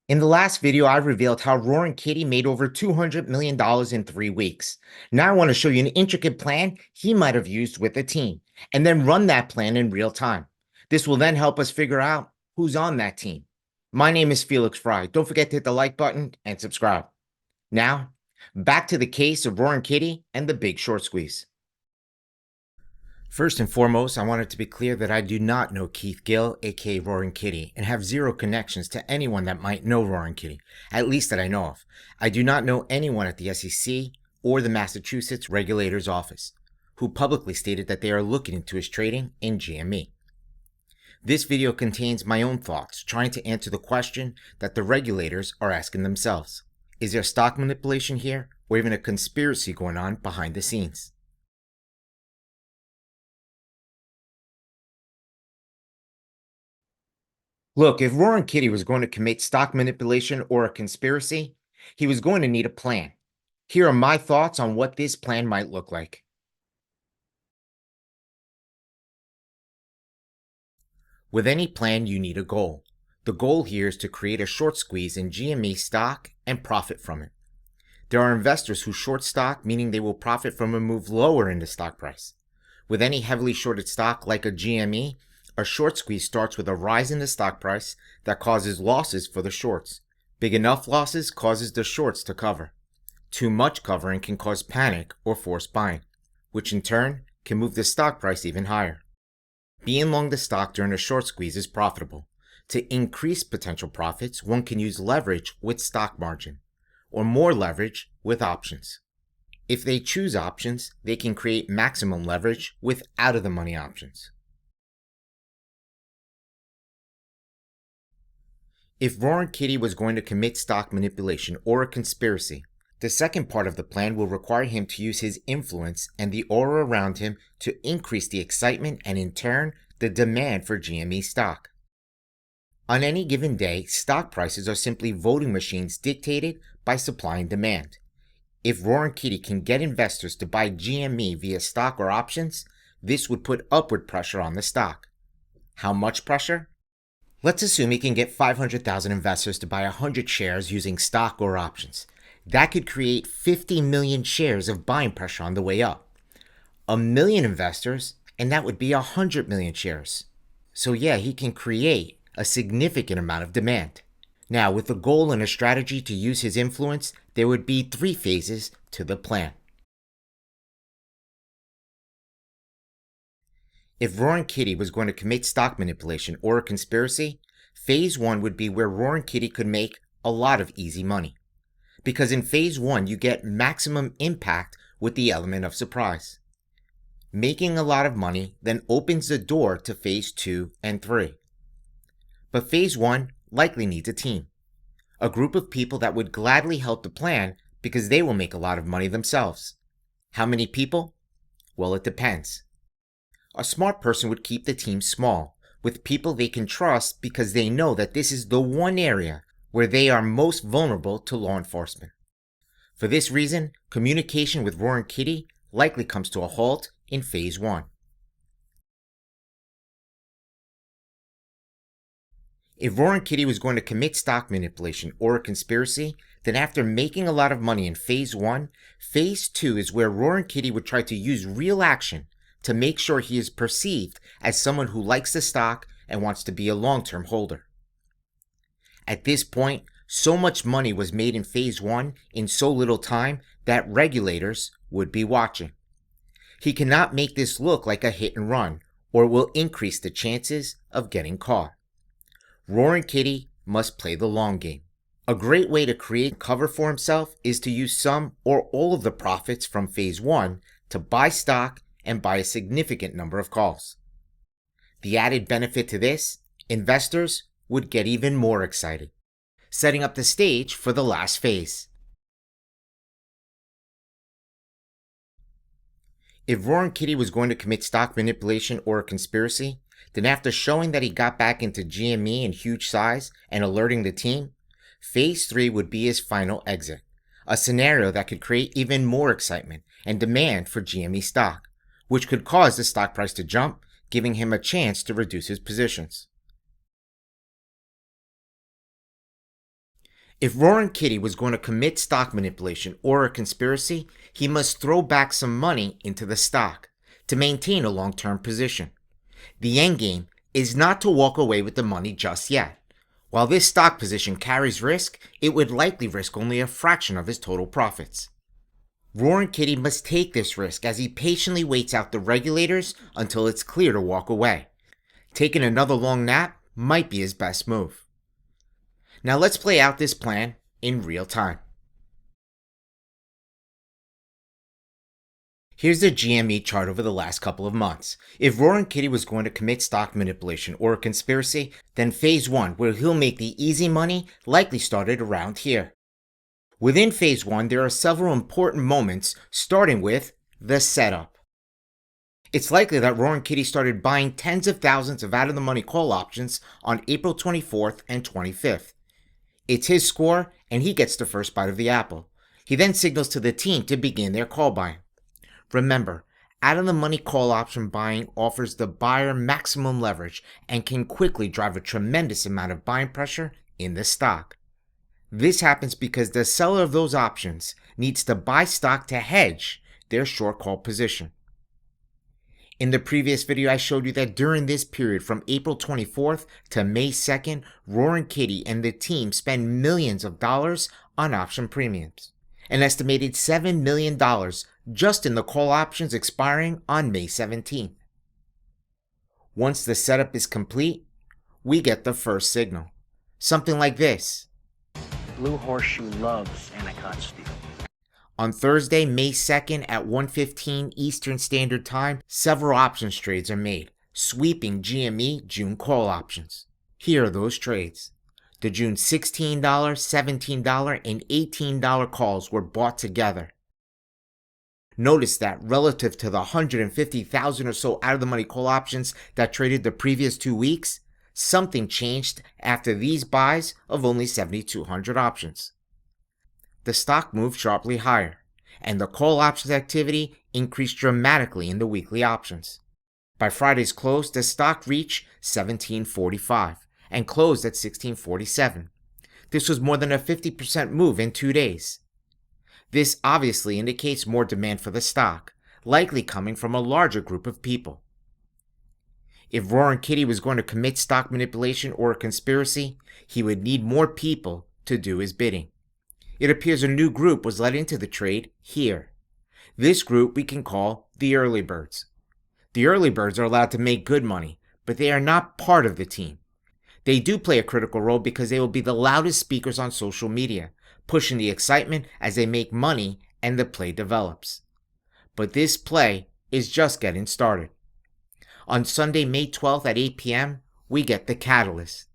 In the last video, I revealed how Roaring Kitty made over $200 million in 3 weeks. Now I want to show you an intricate plan he might have used with a team, and then run that plan in real time. This will then help us figure out who's on that team. My name is Felix Fry. Don't forget to hit the like button and subscribe. Now, back to the case of Roaring Kitty and the Big Short Squeeze. First and foremost, I want it to be clear that I do not know Keith Gill, aka Roaring Kitty, and have zero connections to anyone that might know Roaring Kitty, at least that I know of. I do not know anyone at the SEC or the Massachusetts Regulator's Office who publicly stated that they are looking into his trading in GME. This video contains my own thoughts trying to answer the question that the regulators are asking themselves. Is there stock manipulation here, or even a conspiracy going on behind the scenes? Look, if Roaring Kitty was going to commit stock manipulation or a conspiracy, he was going to need a plan. Here are my thoughts on what this plan might look like. With any plan, you need a goal. The goal here is to create a short squeeze in GME stock and profit from it. There are investors who short stock, meaning they will profit from a move lower in the stock price. With any heavily shorted stock like a GME, a short squeeze starts with a rise in the stock price that causes losses for the shorts. Big enough losses causes the shorts to cover. Too much covering can cause panic or forced buying, which in turn can move the stock price even higher. Being long the stock during a short squeeze is profitable. To increase potential profits, one can use leverage with stock margin, or more leverage with options. If they choose options, they can create maximum leverage with out-of-the-money options. If Roaring Kitty was going to commit stock manipulation or a conspiracy, the second part of the plan will require him to use his influence and the aura around him to increase the excitement and in turn, the demand for GME stock. On any given day, stock prices are simply voting machines dictated by supply and demand. If Roaring Kitty can get investors to buy GME via stock or options, this would put upward pressure on the stock. How much pressure? Let's assume he can get 500,000 investors to buy 100 shares using stock or options. That could create 50 million shares of buying pressure on the way up. 1,000,000 investors, and that would be 100 million shares. So yeah, he can create a significant amount of demand. Now, with a goal and a strategy to use his influence, there would be 3 phases to the plan. If Roaring Kitty was going to commit stock manipulation or a conspiracy, phase 1 would be where Roaring Kitty could make a lot of easy money. Because in phase 1, you get maximum impact with the element of surprise. Making a lot of money then opens the door to phase 2 and 3. But phase 1 likely needs a team. A group of people that would gladly help the plan because they will make a lot of money themselves. How many people? Well, it depends. A smart person would keep the team small, with people they can trust because they know that this is the one area where they are most vulnerable to law enforcement. For this reason, communication with Roaring Kitty likely comes to a halt in phase 1. If Roaring Kitty was going to commit stock manipulation or a conspiracy, then after making a lot of money in phase 1, phase 2 is where Roaring Kitty would try to use real action to make sure he is perceived as someone who likes the stock and wants to be a long-term holder. At this point, so much money was made in phase 1 in so little time that regulators would be watching. He cannot make this look like a hit and run, or it will increase the chances of getting caught. Roaring Kitty must play the long game. A great way to create cover for himself is to use some or all of the profits from phase 1 to buy stock and buy a significant number of calls. The added benefit to this, investors would get even more excited, setting up the stage for the last phase. If Roaring Kitty was going to commit stock manipulation or a conspiracy, then after showing that he got back into GME in huge size and alerting the team, phase 3 would be his final exit, a scenario that could create even more excitement and demand for GME stock, which could cause the stock price to jump, giving him a chance to reduce his positions. If Roaring Kitty was going to commit stock manipulation or a conspiracy, he must throw back some money into the stock to maintain a long-term position. The endgame is not to walk away with the money just yet. While this stock position carries risk, it would likely risk only a fraction of his total profits. Roaring Kitty must take this risk as he patiently waits out the regulators until it's clear to walk away. Taking another long nap might be his best move. Now let's play out this plan in real time. Here's the GME chart over the last couple of months. If Roaring Kitty was going to commit stock manipulation or a conspiracy, then phase 1, where he'll make the easy money, likely started around here. Within phase 1, there are several important moments, starting with the setup. It's likely that Roaring Kitty started buying tens of thousands of out-of-the-money call options on April 24th and 25th. It's his score, and he gets the first bite of the apple. He then signals to the team to begin their call buying. Remember, out-of-the-money call option buying offers the buyer maximum leverage and can quickly drive a tremendous amount of buying pressure in the stock. This happens because the seller of those options needs to buy stock to hedge their short call position. In the previous video, I showed you that during this period from April 24th to May 2nd, Roaring Kitty and the team spend millions of dollars on option premiums. An estimated $7 million just in the call options expiring on May 17th. Once the setup is complete, we get the first signal. Something like this. Blue Horseshoe loves Anacott Steel. On Thursday, May 2nd at 1:15 Eastern Standard Time, several options trades are made, sweeping GME June call options. Here are those trades. The June $16, $17, and $18 calls were bought together. Notice that relative to the 150,000 or so out-of-the-money call options that traded the previous 2 weeks, something changed after these buys of only 7,200 options. The stock moved sharply higher, and the call options activity increased dramatically in the weekly options. By Friday's close, the stock reached 1745 and closed at 1647. This was more than a 50% move in 2 days. This obviously indicates more demand for the stock, likely coming from a larger group of people. If Roaring Kitty was going to commit stock manipulation or a conspiracy, he would need more people to do his bidding. It appears a new group was let into the trade here. This group we can call the early birds. The early birds are allowed to make good money, but they are not part of the team. They do play a critical role because they will be the loudest speakers on social media, pushing the excitement as they make money and the play develops. But this play is just getting started. On Sunday, May 12th at 8 p.m., we get the catalyst.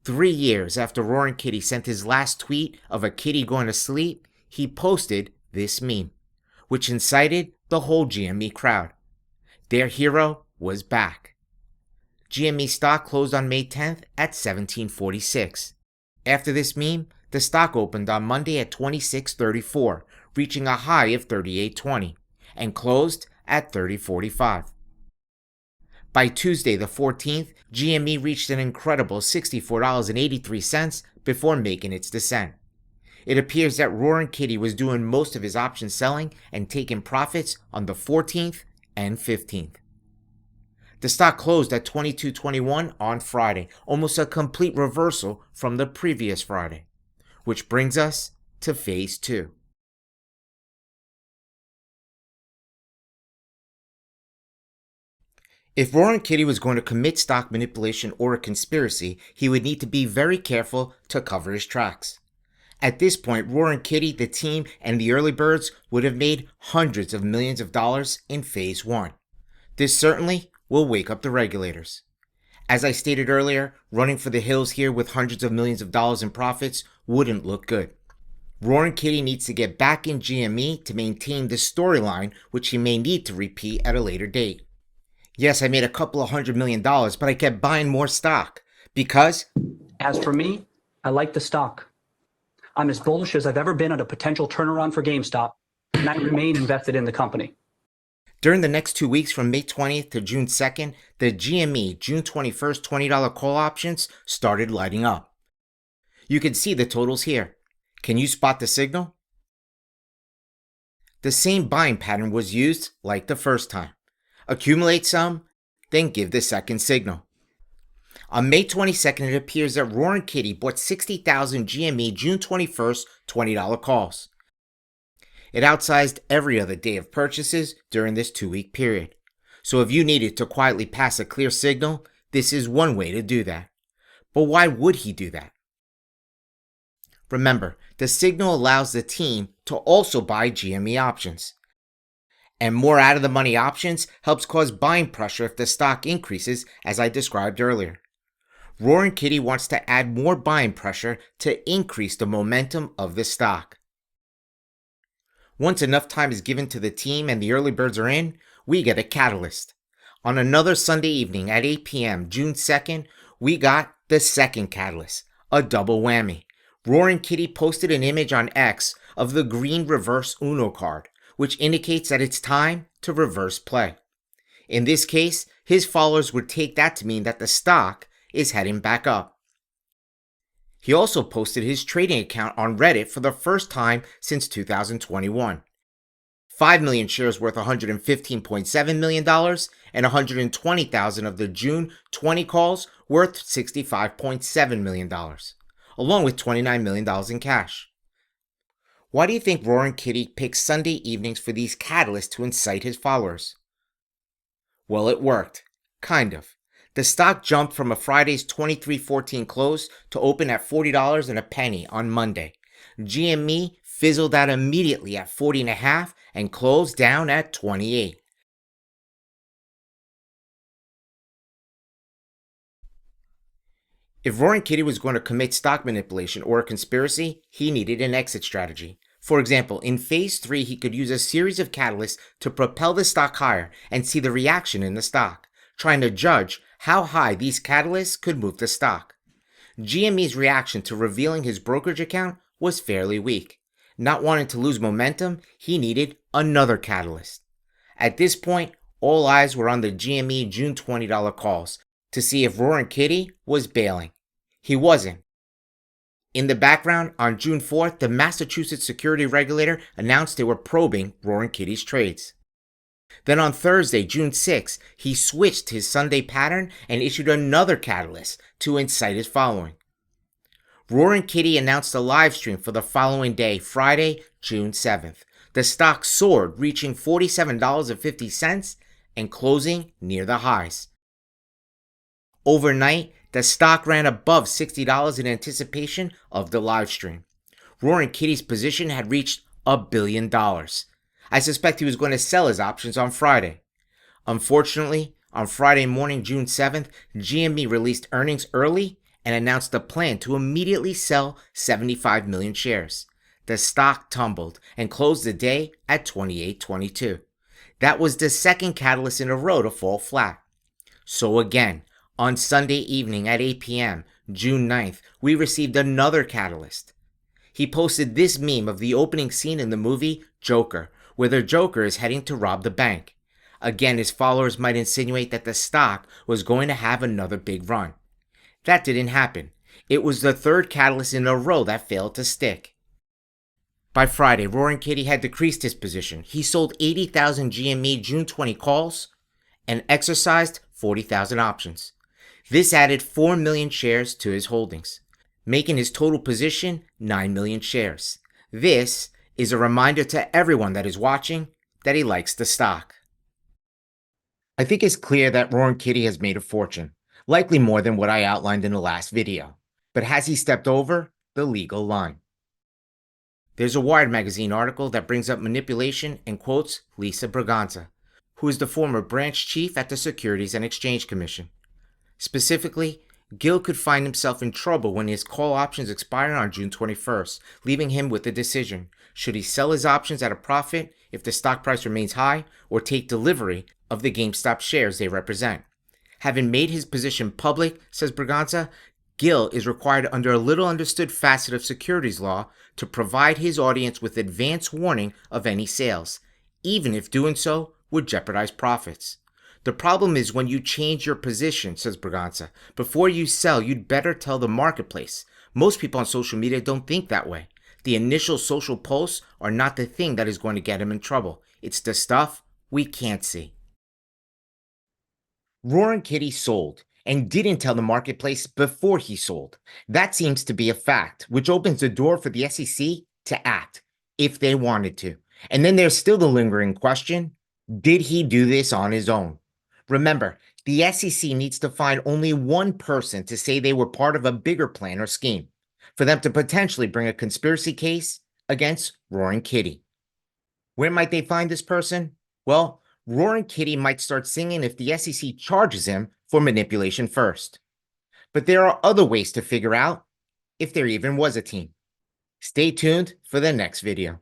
3 years after Roaring Kitty sent his last tweet of a kitty going to sleep, he posted this meme, which incited the whole GME crowd. Their hero was back. GME stock closed on May 10th at 1746. After this meme, the stock opened on Monday at 26.34, reaching a high of 38.20, and closed at 30.45. By Tuesday the 14th, GME reached an incredible $64.83 before making its descent. It appears that Roaring Kitty was doing most of his option selling and taking profits on the 14th and 15th. The stock closed at 22.21 on Friday, almost a complete reversal from the previous Friday, which brings us to phase 2. If Roaring Kitty was going to commit stock manipulation or a conspiracy, he would need to be very careful to cover his tracks. At this point, Roaring Kitty, the team, and the early birds would have made hundreds of millions of dollars in phase 1. This certainly will wake up the regulators. As I stated earlier, running for the hills here with hundreds of millions of dollars in profits wouldn't look good. Roaring Kitty needs to get back in GME to maintain the storyline, which he may need to repeat at a later date. Yes, I made a couple of $100 million, but I kept buying more stock because... As for me, I like the stock. I'm as bullish as I've ever been on a potential turnaround for GameStop, and I remain invested in the company. During the next 2 weeks from May 20th to June 2nd, the GME June 21st $20 call options started lighting up. You can see the totals here. Can you spot the signal? The same buying pattern was used like the first time. Accumulate some, then give the second signal. On May 22nd, it appears that Roaring Kitty bought 60,000 GME June 21st $20 calls. It outsized every other day of purchases during this 2-week period. So if you needed to quietly pass a clear signal, this is one way to do that. But why would he do that? Remember, the signal allows the team to also buy GME options. And more out-of-the-money options helps cause buying pressure if the stock increases, as I described earlier. Roaring Kitty wants to add more buying pressure to increase the momentum of the stock. Once enough time is given to the team and the early birds are in, we get a catalyst. On another Sunday evening at 8 p.m., June 2nd, we got the second catalyst, a double whammy. Roaring Kitty posted an image on X of the green reverse Uno card, which indicates that it's time to reverse play. In this case, his followers would take that to mean that the stock is heading back up. He also posted his trading account on Reddit for the first time since 2021. 5 million shares worth $115.7 million and 120,000 of the June 20 calls worth $65.7 million, along with $29 million in cash. Why do you think Roaring Kitty picks Sunday evenings for these catalysts to incite his followers? Well, it worked. Kind of. The stock jumped from a Friday's $23.14 close to open at $40 and a penny on Monday. GME fizzled out immediately at 40.5 and closed down at 28. If Roaring Kitty was going to commit stock manipulation or a conspiracy, he needed an exit strategy. For example, in Phase 3, he could use a series of catalysts to propel the stock higher and see the reaction in the stock, trying to judge how high these catalysts could move the stock. GME's reaction to revealing his brokerage account was fairly weak. Not wanting to lose momentum, he needed another catalyst. At this point, all eyes were on the GME June $20 calls to see if Roaring Kitty was bailing. He wasn't. In the background, on June 4th, the Massachusetts security regulator announced they were probing Roaring Kitty's trades. Then on Thursday, June 6th, he switched his Sunday pattern and issued another catalyst to incite his following. Roaring Kitty announced a live stream for the following day, Friday, June 7th. The stock soared, reaching $47.50 and closing near the highs. Overnight, the stock ran above $60 in anticipation of the live stream. Roaring Kitty's position had reached $1 billion. I suspect he was going to sell his options on Friday. Unfortunately, on Friday morning, June 7th, GME released earnings early and announced a plan to immediately sell 75 million shares. The stock tumbled and closed the day at $28.22. That was the second catalyst in a row to fall flat. So again, on Sunday evening at 8 p.m., June 9th, we received another catalyst. He posted this meme of the opening scene in the movie Joker, where the Joker is heading to rob the bank. Again, his followers might insinuate that the stock was going to have another big run. That didn't happen. It was the third catalyst in a row that failed to stick. By Friday, Roaring Kitty had decreased his position. He sold 80,000 GME June 20 calls and exercised 40,000 options. This added 4 million shares to his holdings, making his total position 9 million shares. This is a reminder to everyone that is watching that he likes the stock. I think it's clear that Roaring Kitty has made a fortune, likely more than what I outlined in the last video. But has he stepped over the legal line? There's a Wired magazine article that brings up manipulation and quotes Lisa Braganza, who is the former branch chief at the Securities and Exchange Commission. Specifically, Gil could find himself in trouble when his call options expire on June 21st, leaving him with a decision. Should he sell his options at a profit if the stock price remains high, or take delivery of the GameStop shares they represent? Having made his position public, says Braganza, Gil is required under a little understood facet of securities law to provide his audience with advance warning of any sales, even if doing so would jeopardize profits. The problem is when you change your position, says Braganza. Before you sell, you'd better tell the marketplace. Most people on social media don't think that way. The initial social posts are not the thing that is going to get him in trouble. It's the stuff we can't see. Roaring Kitty sold and didn't tell the marketplace before he sold. That seems to be a fact, which opens the door for the SEC to act if they wanted to. And then there's still the lingering question, did he do this on his own? Remember, the SEC needs to find only one person to say they were part of a bigger plan or scheme for them to potentially bring a conspiracy case against Roaring Kitty. Where might they find this person? Well, Roaring Kitty might start singing if the SEC charges him for manipulation first. But there are other ways to figure out if there even was a team. Stay tuned for the next video.